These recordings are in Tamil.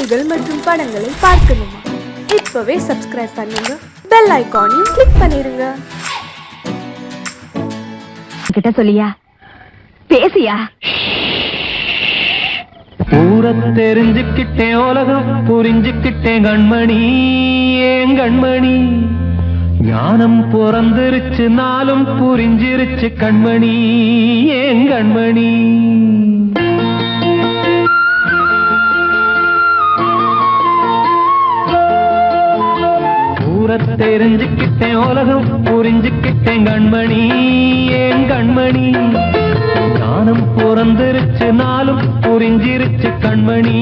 செய்திகள் மற்றும் படங்களை பார்க்கணுமா? இப்பவே சப்ஸ்கிரைப் பண்ணுங்க, பெல் ஐகானையும் கிளிக் பண்ணிருங்க. கிட்ட சொல்லியா பேசியா? ஊர தெரிஞ்சுக்கிட்டேன், உலகம் புரிஞ்சுக்கிட்டேன் கண்மணி, ஏன் கண்மணி. ஞானம் பிறந்திருச்சு, நாளும் புரிஞ்சிருச்சு கண்மணி, ஏன் கண்மணி. ஊர தெரிஞ்சுக்கிட்டேன், உலகம் புரிஞ்சுக்கிட்டேன் கண்மணி, ஏன் கண்மணி. ஞானம் பிறந்திருச்சு, நாளும் புரிஞ்சிருச்சு கண்மணி,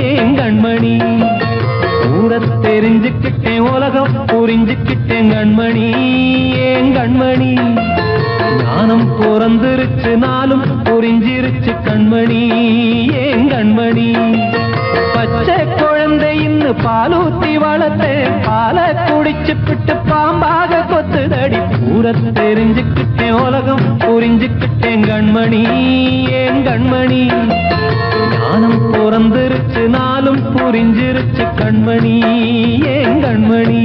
ஏன் கண்மணி. ஊர தெரிஞ்சுக்கிட்டேன், உலகம் புரிஞ்சுக்கிட்டேன் கண்மணி, ஏன் கண்மணி. ஞானம் பிறந்திருச்சு, நாளும் புரிஞ்சிருச்சு கண்மணி, ஏன் கண்மணி. பச்சை குழந்தை இன்னும் பாலூத்தி வளர்த்தேன், பாலை குடிச்சு பிட்டு பாம்பாக கொத்துதடி. ஊர தெரிஞ்சுக்கிட்டேன், உலகம் புரிஞ்சுக்கிட்டேன் கண்மணி, ஏன் கண்மணி. ஞானம் பிறந்திருச்சு, நாளும் புரிஞ்சிருச்சு கண்மணி, ஏன் கண்மணி.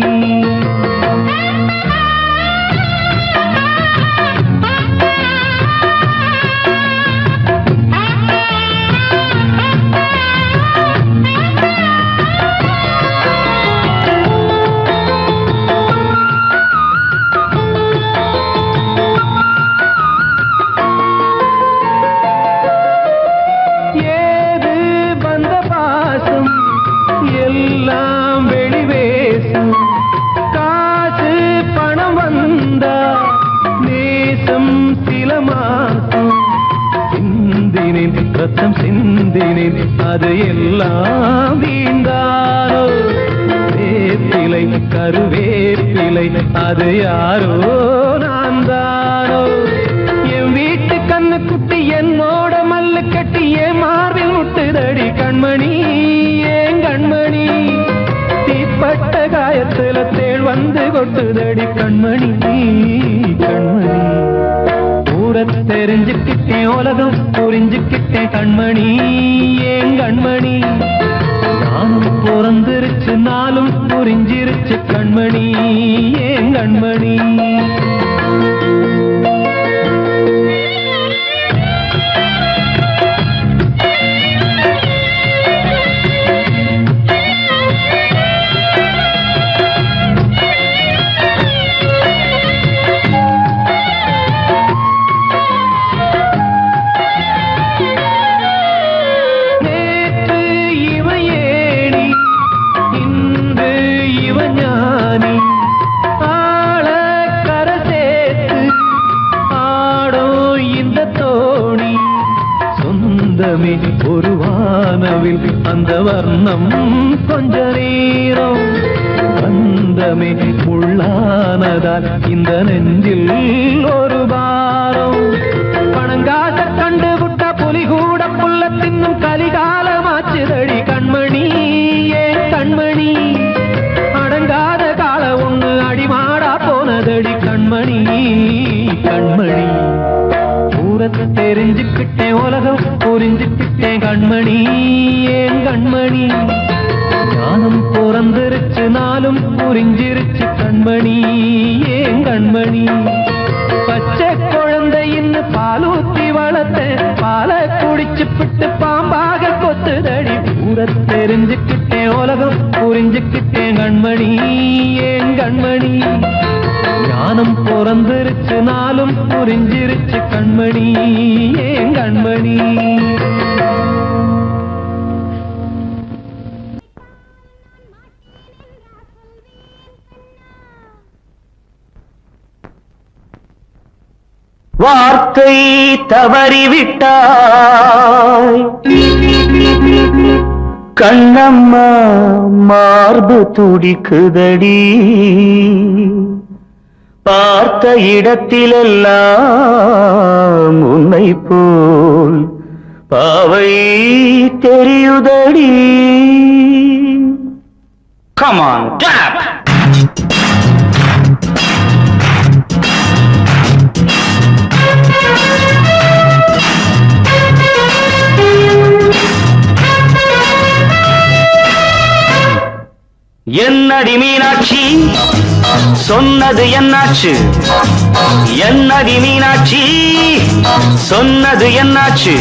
எல்லாம் வெளிவேசம், காசு பணம் வந்தா நேசம் சில மாசம். சிந்தினேன் ரத்தம் சிந்தினேன், அது எல்லாம் வீண்டாரோ. வேப்பிலை கருவேப்பிலை, அது யாரோ நான் தானோ. என் வீட்டு கண்ணு குட்டி என்னோட மல்லு கட்டி என் மார்பில் முட்டுதடி கண்மணி, ஏன் கண்மணி. தீப்பட்ட காயத்துல தேள் வந்து கொட்டுதடி கண்மணி, கண்மணி. ஊர தெரிஞ்சுக்கிட்டேன், உலகம் புரிஞ்சுக்கிட்டேன் கண்மணி, ஏன் கண்மணி. ஞானம் பிறந்திருச்சு, நாளும் புரிஞ்சிருச்சு கண்மணி, ஏன் கண்மணி. ஒரு வானவில் அந்த வர்ணம் கொஞ்ச நேரம் வந்தமே உள்ளானதால் இந்த நெஞ்சில் ஒரு பாரம். பணங்காச கண்டு விட்ட புலி கூட புல்ல தின்னும் கலிகாலமாச்சுதடி கண்மணி, ஏன் கண்மணி. அடங்காத கால ஒண்ணு அடிமாடா போனதடி கண்மணி, கண்மணி. தெரிஞ்சுக்கிட்டேன், உலகம் புரிஞ்சுக்கிட்டேன் கண்மணி, ஏன் கண்மணி. ஞானம் பிறந்திருச்சு, நாளும் புரிஞ்சிருச்சு கண்மணி, ஏன் கண்மணி. பச்சை குழந்தை இன்னும் பாலூத்தி வளர்த்தேன், பாலை குடிச்சு பிட்டு பாம்பாக கொத்துதடி. ஊர தெரிஞ்சுக்கிட்டேன், உலகம் புரிஞ்சுக்கிட்டேன் கண்மணி, ஏன் கண்மணி. ஞானம் பிறந்திருச்சு, நாளும் புரிஞ்சிருச்சு கண்மணி, ஏன் கண்மணி. வார்த்தை தவறிவிட்டாய் கண்ணம்மா, மார்பு துடிக்குதடி. பார்த்த இடத்திலெல்லாம் உன்னை போல் பாவை தெரியுதடி. Come on, tap! என்னடி மீனாட்சி சொன்னது என்னாச்சு? என்னடி மீனாட்சி சொன்னது என்னாச்சு?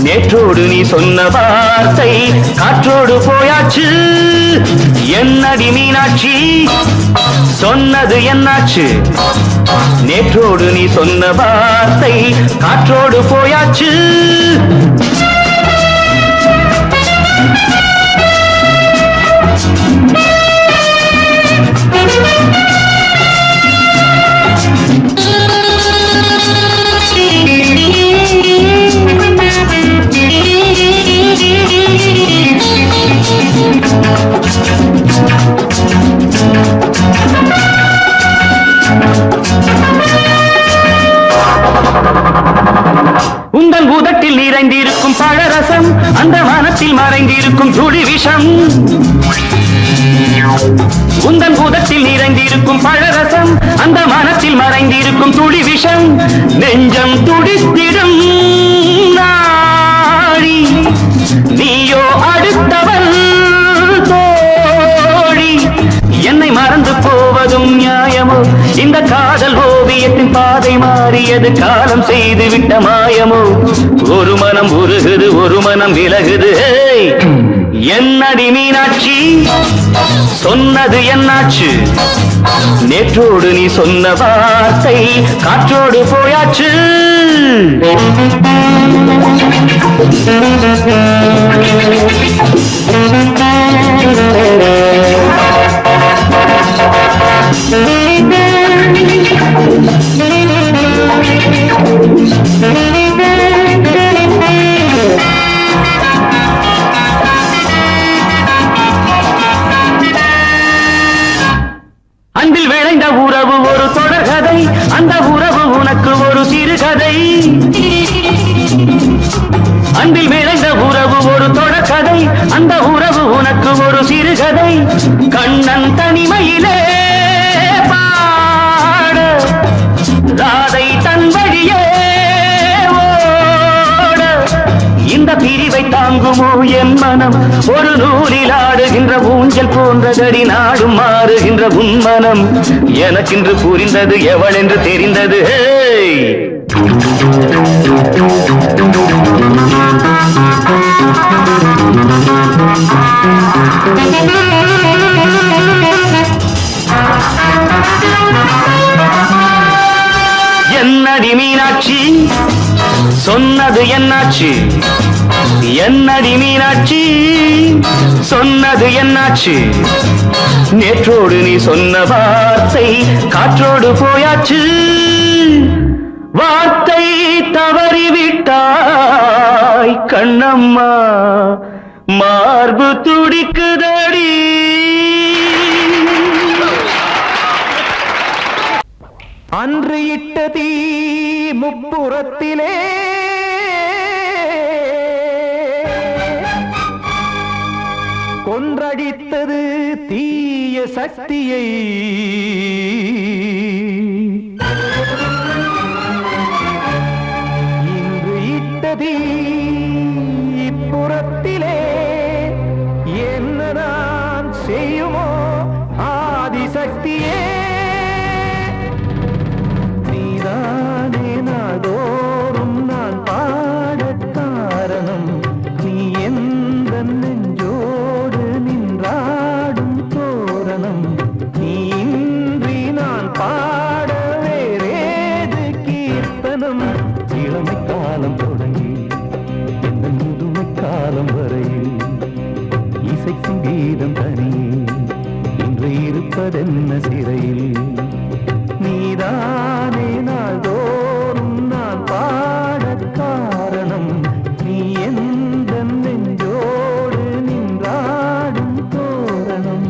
நேற்றோடு நீ சொன்ன வார்த்தை காற்றோடு போயாச்சு. என்னடி மீனாட்சி சொன்னது என்னாச்சு? நேற்றோடு நீ சொன்ன வார்த்தை காற்றோடு போயாச்சு. உந்தன் உதட்டில் நிறைந்திருக்கும் பழரசம் அந்த மனத்தில் மறைந்திருக்கும் துளி விஷம். உந்தன் உதட்டில் நிறைந்திருக்கும் பழரசம் அந்த மனத்தில் மறைந்திருக்கும் துளி விஷம். நெஞ்சம் துடித்திடும் நாடி நீயோ அடுத்தவள் தோழி. என்னை மறந்து போவதும் நியாயமோ? இந்த காதல் ஓவியத்தின் பாதை மாறியது காலம் செய்து விட்ட மாயமோ? ஒரு மனம் உருகுது ஒரு மனம் விலகுது. என்னடி மீனாட்சி சொன்னது என்னாச்சு? நேற்றோடு நீ சொன்ன வார்த்தை காற்றோடு போயாச்சு. அன்பில் விளைந்த உறவு ஒரு தொடர்கதை, அந்த உறவு உனக்கு ஒரு சிறுகதை. அன்பில் விளைந்த உறவு ஒரு தொடர்கதை, அந்த உறவு உனக்கு ஒரு சிறுகதை. கண்ணன் தனிமையிலே பாட ராதை தன் வழியே ஓட. இந்த பிரிவை தாங்குமோ என் மனம்? ஒரு நூலில் ஆடுகின்ற ஊஞ்சல் போன்றதடி நாடும் மாறுகின்ற உன்மனம். எனக்கென்று புரிந்தது எவள் என்று தெரிந்தது. என்னடி மீனாட்சி சொன்னது என்னாச்சு? என்னடி மீனாட்சி சொன்னது என்னாச்சு? நேற்றோடு நீ சொன்ன வார்த்தை காற்றோடு போயாச்சு. வார்த்தை தவறிவிட்டாய் கண்ணம்மா, மார்பு துடிக்குதடி. அன்று இட்ட தீ முப்புறத்திலே கொன்றடித்தது தீய சக்தியை. இன்று இட்ட தீ இப்புறத்திலே என்ன நான் செய்யுமோ ஆதிசக்தியே. நீதானே நாடோறும் நான் பாடக் காரணம். நீ எந்த நெஞ்சோடு நின்றாடும் தோரணம். நீ இன்றி நான் பாட வேறேது கீர்த்தனம். இளமை காலம் தொடங்கி எந்த முதுமை காலம் வரையில் இசை சங்கீதம் தனியே இன்று இருப்பதென்ன சிறையில். நீதானே நாள்தோறும் நான் பாடக் காரணம். நீ எந்த நெஞ்சோடு நின்றாடும் தோரணம்.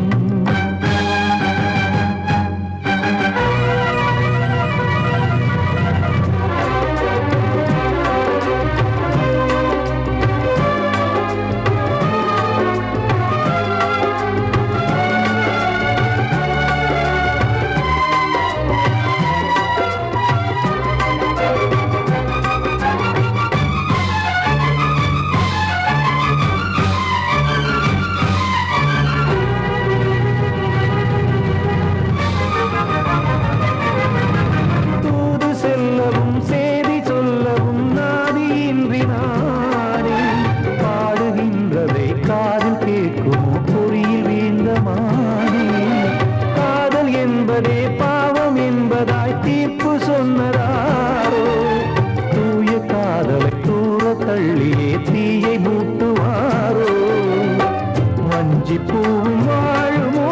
வஞ்சி பூவும் வாழுமோ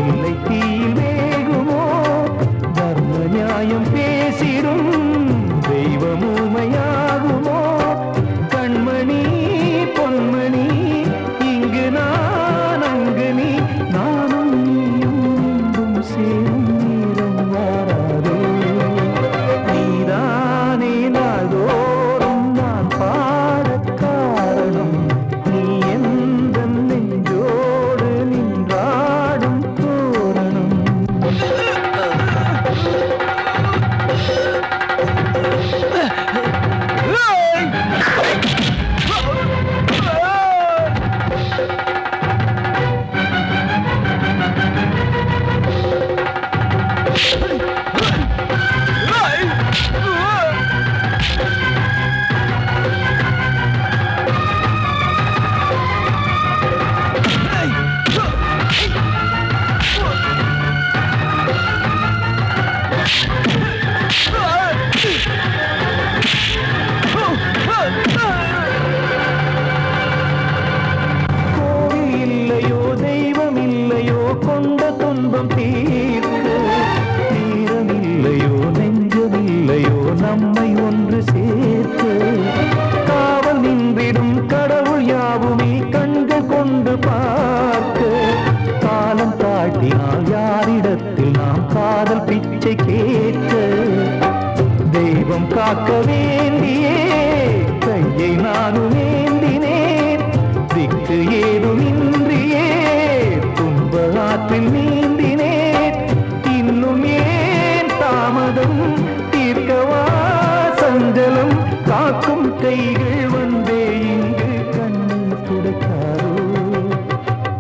இல்லை தீயில் வேகுமோ தர்ம நியாயம் பேசிடும் தெய்வம் ஊமையாகுமோ கண்மணி பொன்மணி இங்கு நான் அங்கு நீ நானும் நீயும் மீண்டும் சேரும் நேரம் வாராதோ நீதானே நாள்தோறும் நான் பாடக் காரணம் நீ எந்த நெஞ்சோடு நின்றாடும் தோரணம் கோவில் இல்லையோ தெய்வம் இல்லையோ கொண்ட துன்பம் தீர்க்க தீரம் இல்லையோ நெஞ்சம் இல்லையோ நம்மை ஒன்று சேர்க்க காவல் நின்றிடும் கடவுள் யாவுமே கண்கள் கொண்டு பார்க்க காலம் தாட்டினால் யாரிடத்தில் நாம் காதல் பிச்சை கேட்க தெய்வம் காக்க வேண்டியே கையை நானும் ஏந்தினேன் திக்கு ஏதுமின்றியே துன்ப ஆற்றில் நீந்தினேன் இன்னும் ஏன் தாமதம் தீர்க்கவா சஞ்சலம் காக்கும் கைகள் வந்தே இங்கு கண்ணீர் துடைக்காரோ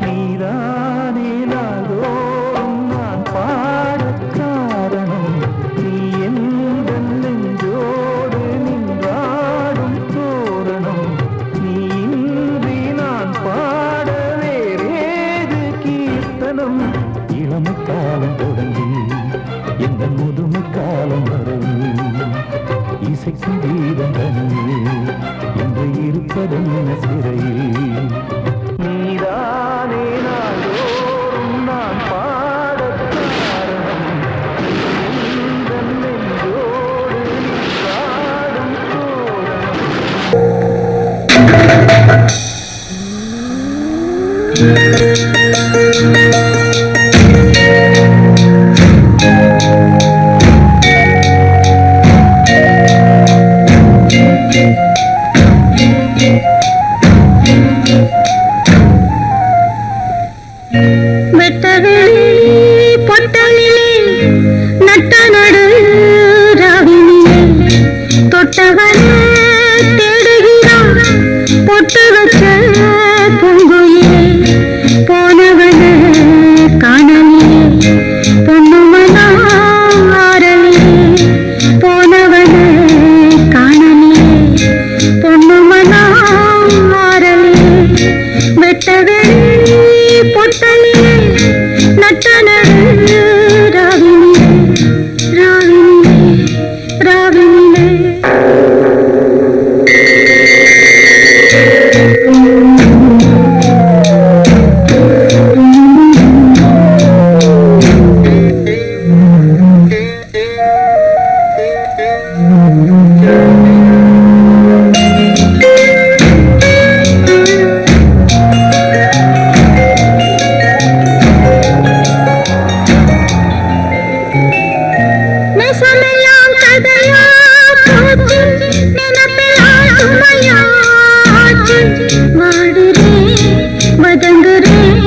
நீதானே நாள்தோறும் நான் பாடக் காரணம் நீ எந்த நெஞ்சோடு நின்றாடும் தோரணம் நீ இன்றி நான் பாட வேறேது கீர்த்தனம் இளமை காலம் தொடங்கி எந்த முதுமை காலம் வரை இசைக்கும் கீதம் தனியே என்று இருப்பதென்ன சிறையில் நீதானே நாள்தோறும் நான் பாடக் காரணம் இந்த நெஞ்சோடு நின்றாடும் தோரணம் வெட்டவெளி பொட்டலிலே நட்ட நடு ராவினிலே தொட்டவனே தேடுகிறான் பொட்டு வச்ச பூங்குயிலே போனவனே காணலிலே பொண்ணுமனா ஆரலிலே போனவனே காணலிலே பொண்ணுமனா ஆரலிலே வெட்டவெளி பொட்டலிலே நட்ட நடு ராவினிலே ராவினிலே ராவினிலே நெசமெல்லாம் கதையா போச்சு நினைப்பெல்லாம் சுமையாச்சு வாடுறேன் வதங்குறேன்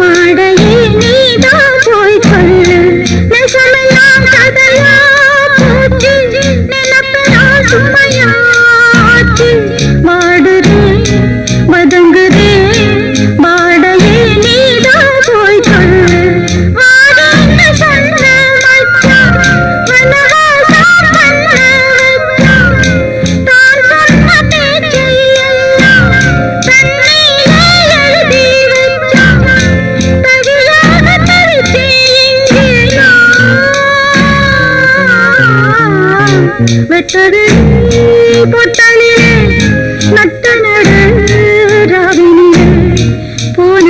வாடையே நீதான் போய் சொல்லு நெசமெல்லாம் கதையா போச்சு நினைப்பெல்லாம் சுமையாச்சு வாடுறேன் வதங்குறேன் வாடையே நீதான் போய் சொல்லு வாடன்னு சொன்ன மச்சான் வனவாசம் பண்ண வச்சான் தான் சொன்ன பேச்சை எல்லாம் தண்ணீரே எழுதி வச்சான் தவியாக தவித்தேன் இங்கே நான் வெட்டது பொட்டலிலே நட்ட நடு ராவினிலே போன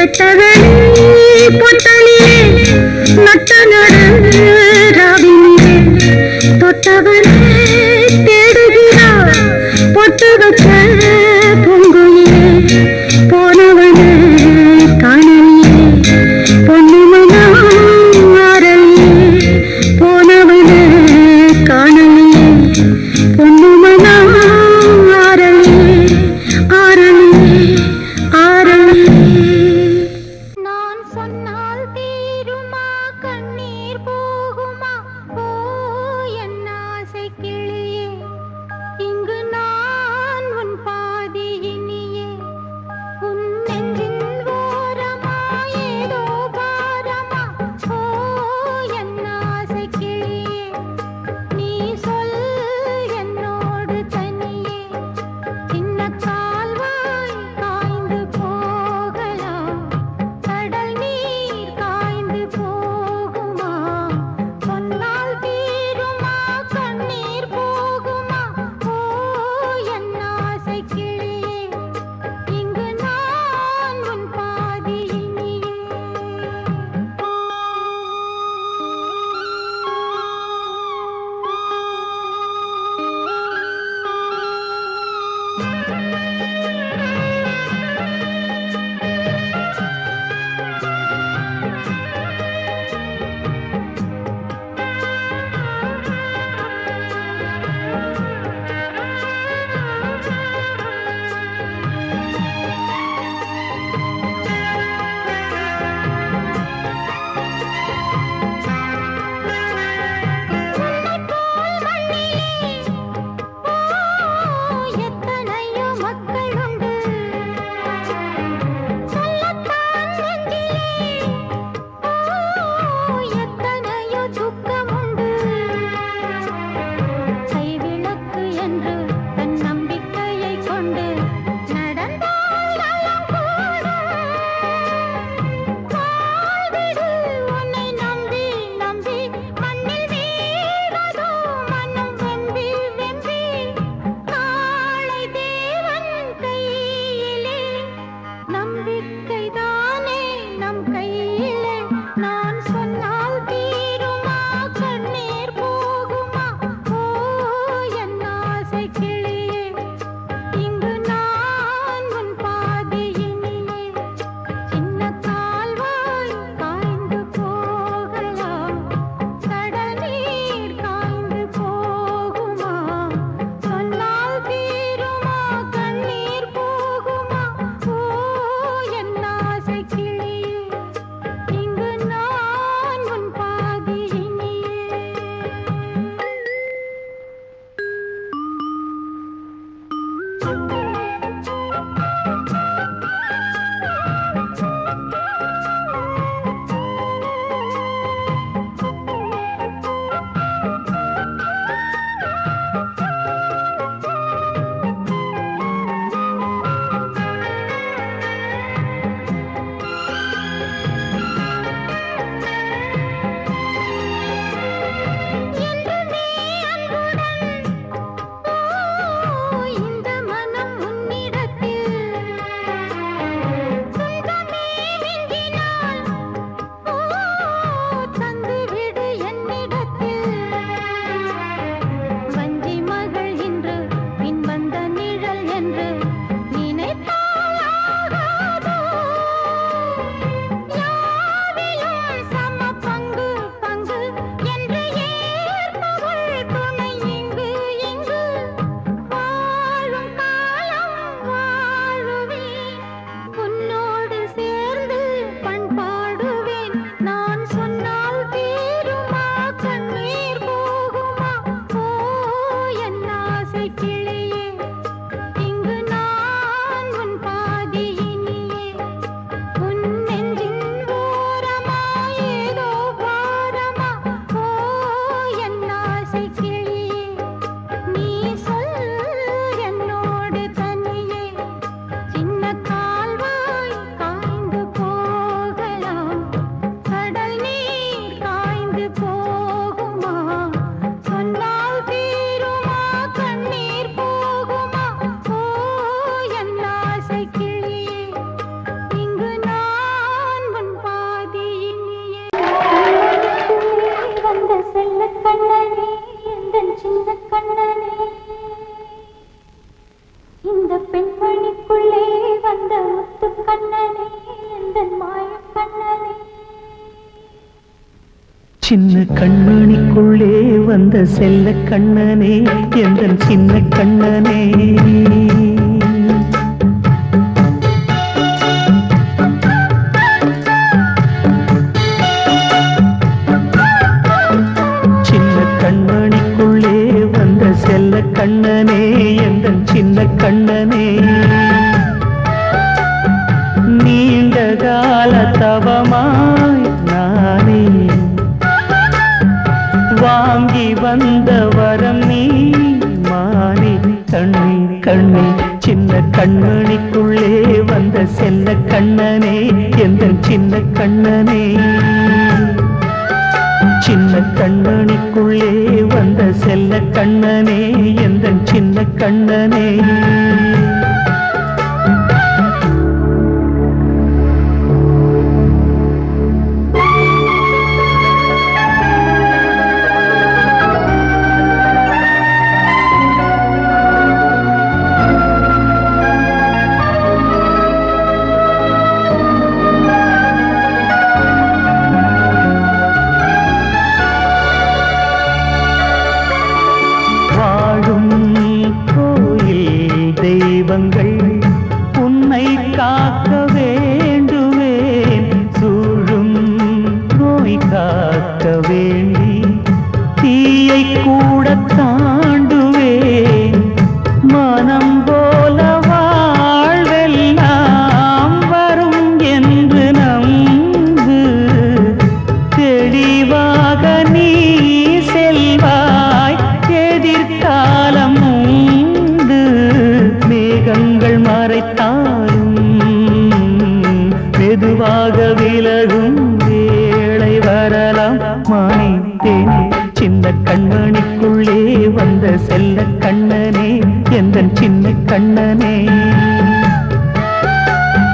வெட்டவெளி பொட்டலிலே நட்ட நடுராவினிலே தொட்டவனே தேடுகிறார் பொட்டு வச்ச பூங்குயிலே போனவனே காணலியே பொன்னுமனா ஆரலியே போனவனே காணலியே பொன்னுமனா ஆரலியே ஆரலியே ஆரலியே நான் சொன்னால் தீருமா கண்ணீர் போகுமா ஓ என் ஆசை கிளியே இங்கு நான் உன் இந்த பெண்மணிக்குள்ளே வந்த முத்து கண்ணனே இந்த மாய கண்ணனே சின்ன கண்மணிக்குள்ளே வந்த செல்ல கண்ணனே எந்தன் சின்ன கண்ணனே சின்ன கண்மணிக்குள்ளே வந்த செல்ல கண்ணனே எந்தன் சின்ன கண்ணனே நீண்ட கால தவமாய் நானே வாங்கி வந்த வரம் நீ மானே கண்ணே கண்ணே சின்ன கண்மணிக்குள்ளே வந்த செல்ல கண்ணனே எந்தன் சின்ன கண்ணனே சின்ன கண்மணிக்குள்ளே வந்த செல்ல கண்ணனே எந்தன் சின்ன கண்ணனே உன்னை காக்க வேண்டுவேன் சூழும் நோய் காக்க வேண்டி தீயை கூட தாண்டுவேன் மனம் போல வாழ்வெல்லாம் வரும் என்று நம்பு தெளிவாக நீ செல்வாய் எதிர்காலம் மேகங்கள் மறைத்தாலும் மெதுவாக விலகும் வேளை வரலாம் மானித்தேனே சின்ன கண்மணிக்குள்ளே வந்த செல்ல கண்ணனே எந்தன் சின்ன கண்ணனே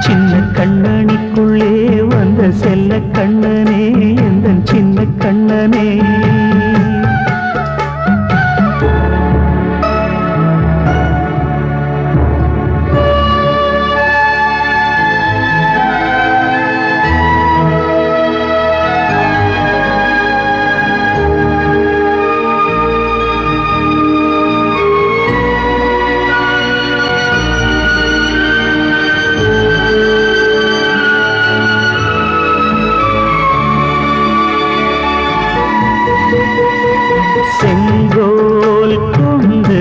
சின்ன கண்மணிக்குள்ளே வந்த செல்ல கண்ணனே எந்தன் சின்ன கண்ணனே செங்கோல் கொண்டு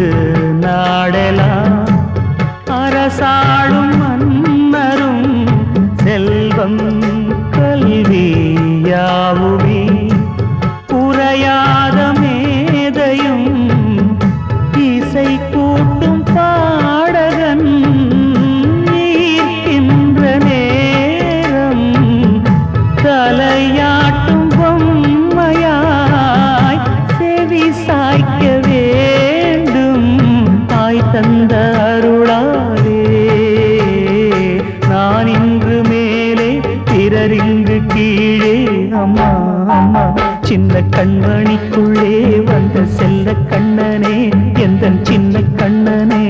நாடலாம் அரசாளும் மன்னரும் செல்வம் கல்வியாவுமே உரையாத மேதையும் இசை கூட்டும் பாடகன் ஈர்க்கின்ற நேரம் தலையாட்டும் பொம்மையாய் செவி சாய்க்க வேண்டும் தாய் தந்த அருளாலே நான் இன்று மேலே பிறர் இங்கு கீழே அம்மா அம்மா சின்ன கண்மணிக்குள்ளே வந்த செல்ல கண்ணனே எந்தன் சின்ன கண்ணனே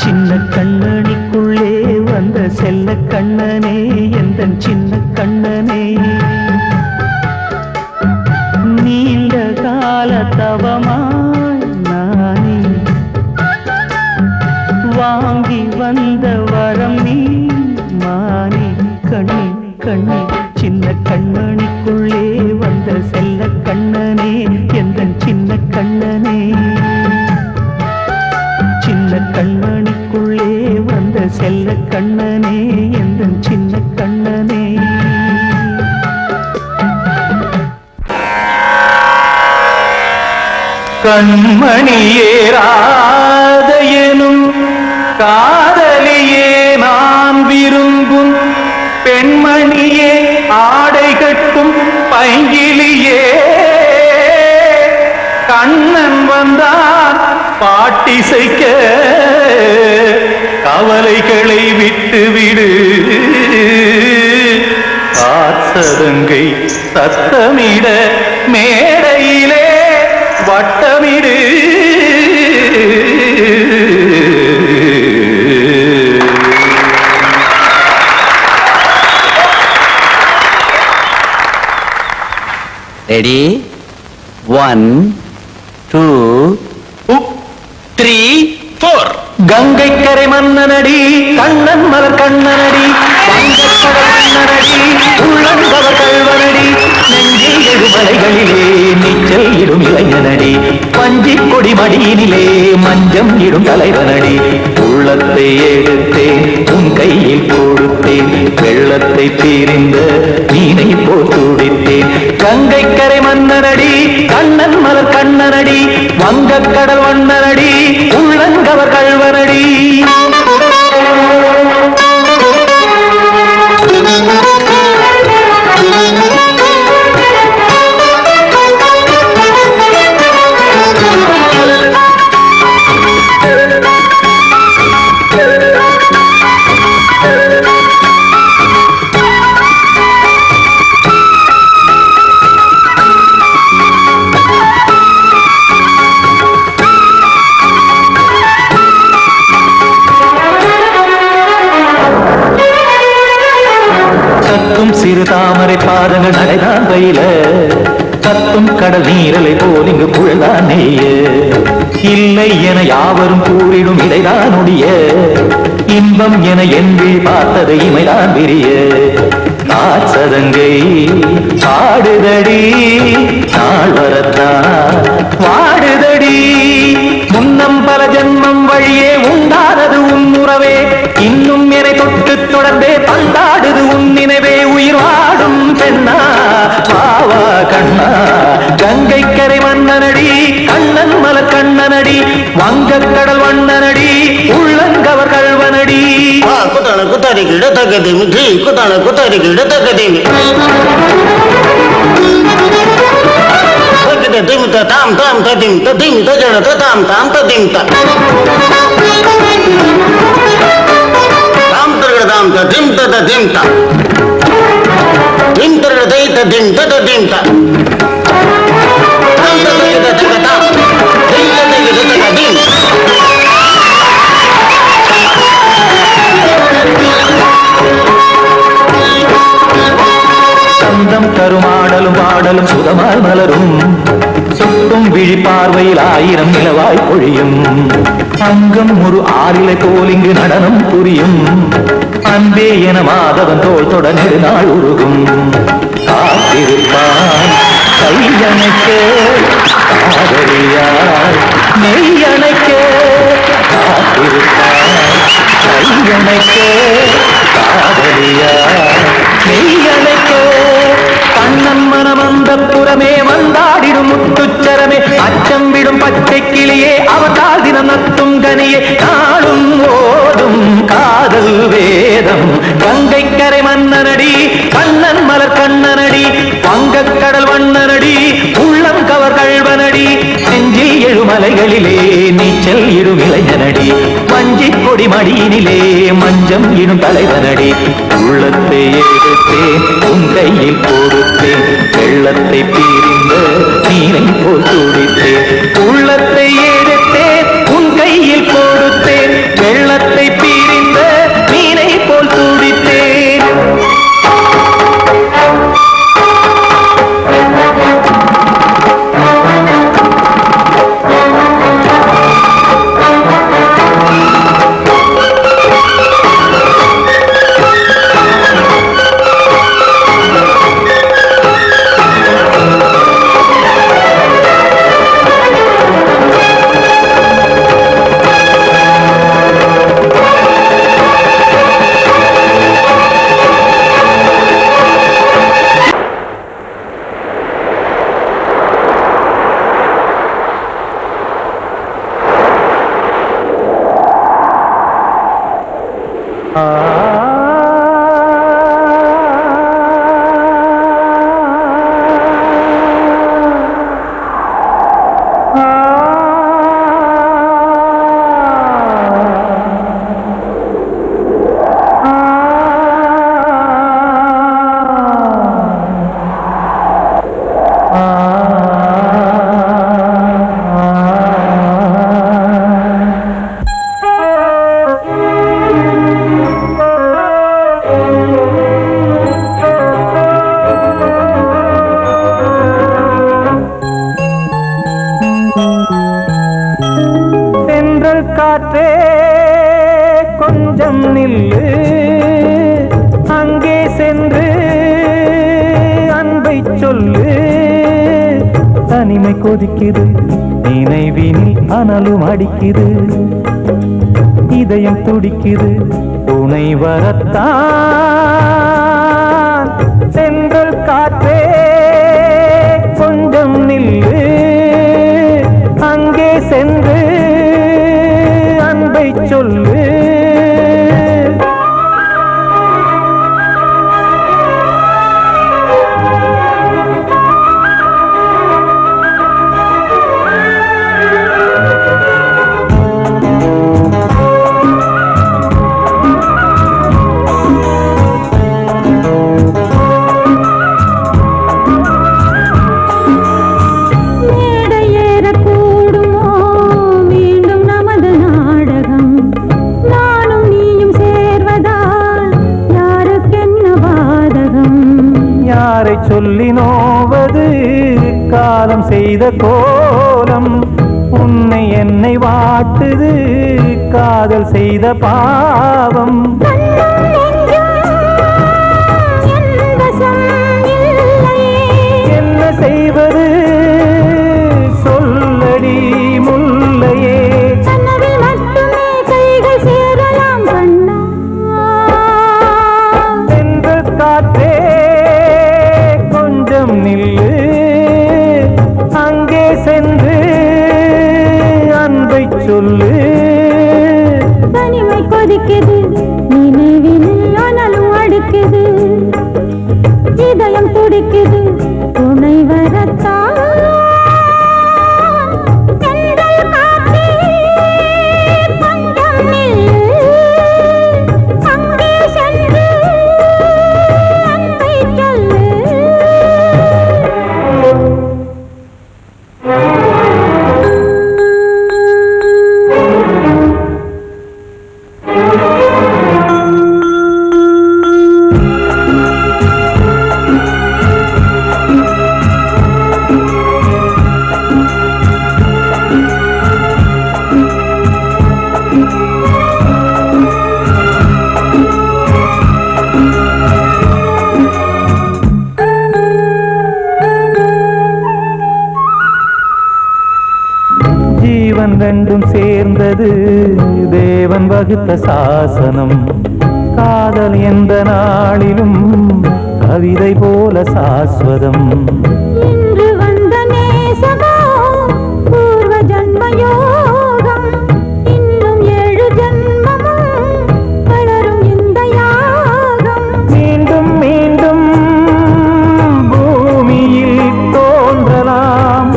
சின்ன கண்மணிக்குள்ளே வந்த செல்ல கண்ணனே எந்தன் சின்ன கண்ணனே நீண்ட கால தவமாய் நானே வாங்கி வந்த வரம் நீ மானே கண்ணே கண்ணே சின்ன கண்மணிக்குள்ளே வந்த செல்ல கண்ணனே எந்தன் சின்ன கண்ணனே சின்ன கண்மணிக்குள்ளே வந்த செல்ல கண்ணனே எந்தன் சின்ன கண்ணனே கண்மணியேராத எனும் காதலியே நான் விரும்பும் பெண்மணியே ஆடை கட்டும் பைங்கிலியே கண்ணன் வந்தான் பாட்டிசைக்க கவலைகளை விட்டுவிடு ஆசதங்கை சத்தமிட மேடையிலே வட்டமிடு ரெடி 1 2 3 4 கங்கை கரை மன்னனடி கண்ணன் மலர் கண்ணனடி வங்கக்கடல் மன்னனடி உள்ளங்கவ கல்வனடி நெஞ்சில் எழுமலைகளிலே நீச்சல் இடும் இளைஞனடி பஞ்சி கொடி மடியினிலே மஞ்சம் இடும் தலைவனடி உள்ளத்தை எடுத்தேன் உன் கையில் கொடுத்தேன் வெள்ளத்தை தீரிந்த மீனை போல் துடித்தேன் கங்கை கரை மன்னனடி கண்ணன் மலர் கண்ணனடி வங்கக்கடல் வண்ணனடி உள்ளங்கவர் கல்வனடி சிறு தாமரை பாதங்கள் நடைதான் பயில கத்தும் கடல் நீரலை போல் இங்கு புழதான் நெய்ய இல்லை என யாவரும் கூறிடும் இடைதான் உடைய இன்பம் என என்பி பார்த்தது இமைதான் விரிய காசதங்கை பாடுதடி நாள் வரத்தான் வாடுதடி முன்னம் பல ஜென்மம் வழியே உண்டானது உன் உறவே இன்னும் என்னை தொட்டு தொடர்ந்தே பந்தாடுது உன் நினைவே உயிர் வாடும் பெண்ணா பாவா கண்ணா கங்கை கரை மன்னனடி கண்ணன் மலர் கண்ணனடி வங்கக்கடல் வண்ணனடி உள்ளங்கவர் கல்வனடி குத்தான குத்தாரிக்கு இடத்தக்கதேமி ஜி குத்தான குத்தாரிக்கு இடத்தக்கதேமி திமித்த தாம் தாம் ததிம் ததிம் தஜன தாம் தாம் ததிம் தாம் தரகட தாம் ததிம் ததிம் திம் தரகட தை ததிம் ததிம் தாம் தரகட தக தாம் தை ததிம் ததிம் சந்தம் கருமாடலும் பாடலும் சுதமால் மலரும் சுட்டும் விழி பார்வையில் ஆயிரம் நிலவாய் பொழியும் அங்கம் ஒரு ஆறிலை போல் இங்கு நடனம் புரியும் அன்பே என மாதவன் தோள் தொட நெடுநாள் உருகும் காத்திருப்பான் கையணைக்க காதலியார் மெய்யணைக்க காத்திருப்பான் கையணைக்க காதலியார் மெய்யணைக்க கண்ணன் மனம் அந்த புறமே வந்தாடிடும் முத்துச்சரமே அச்சம் விடும் பச்சை கிளியே அவதால் தினம் நத்தும் கனியே நாளும் ஓடும் காதல் வேதம் கங்கை கரை மன்னனடி கண்ணன் மலர் கண்ணனடி வங்கக்கடல் வண்ணனடி உள்ளம் கவர் கல்வனடி நெஞ்சில் எழுமலைகளிலே நீச்சல் இடும் இளைஞனடி வஞ்சி கொடி மடியினிலே மஞ்சம் இடும் தலைவனடி உள்ளத்தை எடுத்தேன் உன் கையில் கொடுத்தேன் வெள்ளத்தை பீரிந்த நீரை போல் துடித்தேன் உள்ளத்தை எடுத்தேன் உன் கையில் கொடுத்தேன் வெள்ளத்தை பீரிந்த நீரை போல் துடித்தேன் காற்றே கொஞ்சம் நில்லு அங்கே சென்று அன்பை சொல்லு தனிமை கொதிக்குது நினைவினில் அனலும் அடிக்குது இதயம் துடிக்குது துணை வரத்தான் சென்றல் காற்றே கொஞ்சம் நில்லு அங்கே சென்று அன்பை சொல்லு சொல்லி நோவது காலம் செய்த கோலம் உன்னை என்னை வாட்டுது காதல் செய்த பாவம் என்ன செய்வது சொல்லடி முல்லையே சென்று காற்றே நில்லு அங்கே சென்று அன்பை சொல்லு தனிமை கொதிக்குது நினைவினில் அனலும் அடிக்குது இதயம் துடிக்குது துணை வரத்தான் ஜீவன் ரெண்டும் சேர்ந்தது தேவன் வகுத்த சாசனம் காதல் எந்த நாளிலும் கவிதை போல சாஸ்வதம் இன்று வந்த நேசமோ பூர்வ ஜன்ம யோகம் இன்னும் 7 ஜன்மமும் வளரும் இந்த யாகம் மீண்டும் மீண்டும் பூமியில் தோன்றலாம்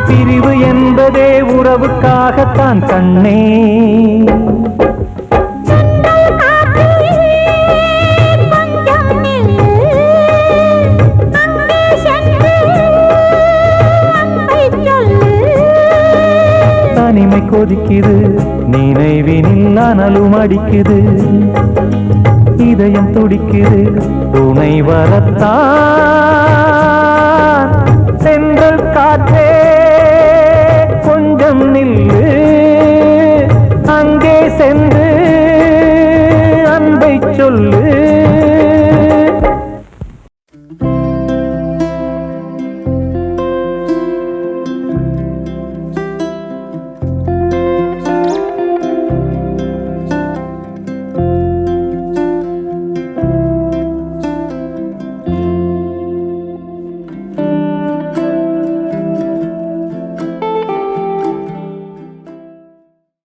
பிரிவு என்பதே உறவுக்காகத்தான் கண்ணே தனிமை கொதிக்குது நினைவினில் அனலும் அடிக்குது இதயம் துடிக்குது துணை வரத்தான் சென்றல் காற்றே கொஞ்சம் நில்லு அங்கே சென்று அன்பை சொல்லு